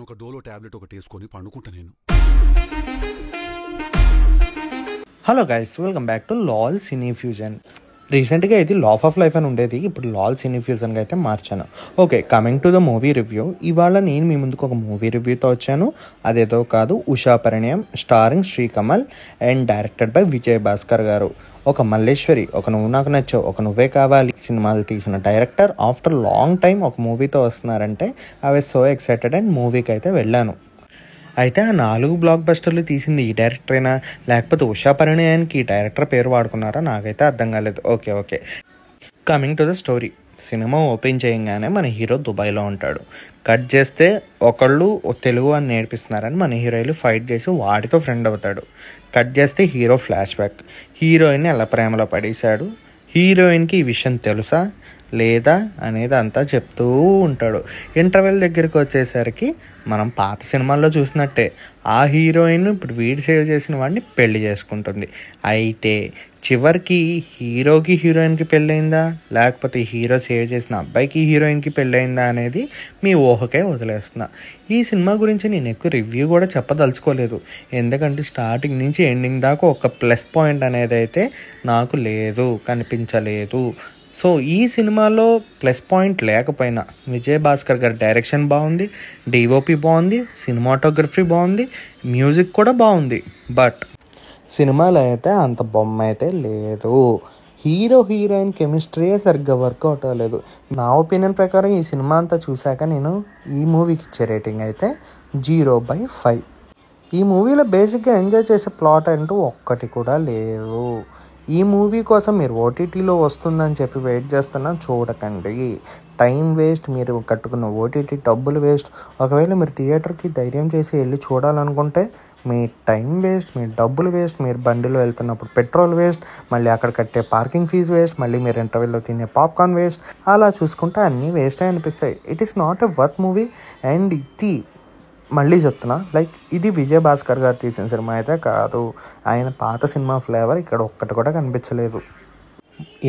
ఒక డోలో టాబ్లెట్ ఒకటి వేసుకొని పండుకుంటా నేను. Hello guys, welcome back to Lal cine fusion. రీసెంట్గా ఇది లాఫ్ ఆఫ్ లైఫ్ అని ఉండేది, ఇప్పుడు లాల్ సినీ ఫ్యూజన్గా అయితే మార్చాను. Okay, coming to the movie review. ఇవాళ నేను మీ ముందుకు ఒక మూవీ రివ్యూతో వచ్చాను. అదేదో కాదు, Usha Parinayam, starring Sree Kamal and directed by Vijay Bhaskar garu. ఒక మల్లేశ్వరి, ఒక నువ్వు నాకు నచ్చావు, ఒక నువ్వే కావాలి సినిమాలు తీసిన డైరెక్టర్ ఆఫ్టర్ లాంగ్ టైం ఒక మూవీతో వస్తున్నారంటే I was so excited and మూవీకి అయితే వెళ్ళాను. అయితే ఆ 4 బ్లాక్ బస్టర్లు తీసింది ఈ డైరెక్టరేనా, లేకపోతే ఉషా పరిణయానికి ఈ డైరెక్టర్ పేరు వాడుకున్నారా నాకైతే అర్థం కాలేదు. Okay, coming to the story. Cinema open చేయగానే మన హీరో దుబాయ్లో ఉంటాడు. కట్ చేస్తే ఒకళ్ళు తెలుగు అని నేర్పిస్తున్నారని మన హీరోయిన్ ఫైట్ చేసి వాడితో ఫ్రెండ్ అవుతాడు. కట్ చేస్తే హీరో ఫ్లాష్ బ్యాక్. హీరోయిన్ ఎలా ప్రేమలో పడేశాడు, హీరోయిన్కి ఈ విషయం తెలుసా లేదా అనేది అంతా చెప్తూ ఉంటాడు. ఇంటర్వెల్ దగ్గరికి వచ్చేసరికి మనం పాత సినిమాల్లో చూసినట్టే ఆ హీరోయిన్ ఇప్పుడు వీడు సేవ్ చేసిన వాడిని పెళ్లి చేసుకుంటుంది. అయితే చివరికి హీరోకి హీరోయిన్కి పెళ్ళయిందా, లేకపోతే హీరో సేవ్ చేసిన అబ్బాయికి హీరోయిన్కి పెళ్ళయిందా అనేది మీ ఊహకే వదిలేస్తున్నా. ఈ సినిమా గురించి నేను ఎక్కువ రివ్యూ కూడా చెప్పదలుచుకోలేదు, ఎందుకంటే స్టార్టింగ్ నుంచి ఎండింగ్ దాకా ఒక ప్లస్ పాయింట్ అనేది అయితే నాకు కనిపించలేదు. సో ఈ సినిమాలో ప్లస్ పాయింట్ లేకపోయినా విజయ్ భాస్కర్ గారి డైరెక్షన్ బాగుంది, డిఓపి బాగుంది, సినిమాటోగ్రఫీ బాగుంది, మ్యూజిక్ కూడా బాగుంది. బట్ సినిమాలో అయితే అంత బొమ్మ అయితే లేదు. హీరో హీరోయిన్ కెమిస్ట్రీయే సరిగ్గా వర్కౌట్ అవ్వలేదు. నా ఒపీనియన్ ప్రకారం ఈ సినిమా అంతా చూశాక నేను ఈ మూవీకి ఇచ్చే రేటింగ్ అయితే 0/5. ఈ మూవీలో బేసిక్గా ఎంజాయ్ చేసే ప్లాట్ అంటూ ఒక్కటి కూడా లేదు. ఈ మూవీ కోసం మీరు ఓటీటీలో వస్తుందని చెప్పి వెయిట్ చేస్తున్నా చూడకండి. టైం వేస్ట్, మీరు కట్టుకున్న ఓటీటీ డబ్బులు వేస్ట్. ఒకవేళ మీరు థియేటర్కి ధైర్యం చేసి వెళ్ళి చూడాలనుకుంటే మీ టైం వేస్ట్, మీ డబ్బులు వేస్ట్, మీరు బండిలో వెళ్తున్నప్పుడు పెట్రోల్ వేస్ట్, మళ్ళీ అక్కడ కట్టే పార్కింగ్ ఫీజు వేస్ట్, మళ్ళీ మీరు ఇంటర్వెల్లో తినే పాప్కార్న్ వేస్ట్. అలా చూసుకుంటే అన్నీ వేస్టే అనిపిస్తాయి. It is not a worth movie. And ఇది మళ్ళీ చెప్తున్నా, ఇది విజయ్ భాస్కర్ గారు తీసిన సినిమా అయితే కాదు. ఆయన పాత సినిమా ఫ్లేవర్ ఇక్కడ ఒక్కటి కూడా కనిపించలేదు.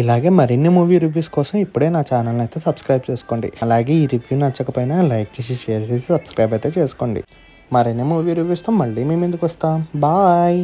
ఇలాగే మరిన్ని మూవీ రివ్యూస్ కోసం ఇప్పుడే నా ఛానల్ని అయితే సబ్స్క్రైబ్ చేసుకోండి. అలాగే ఈ రివ్యూ నచ్చకపోయినా లైక్ చేసి, షేర్ చేసి, సబ్స్క్రైబ్ అయితే చేసుకోండి. మరిన్ని మూవీ రివ్యూస్తో మళ్ళీ మేము ఎందుకు వస్తాం. బాయ్.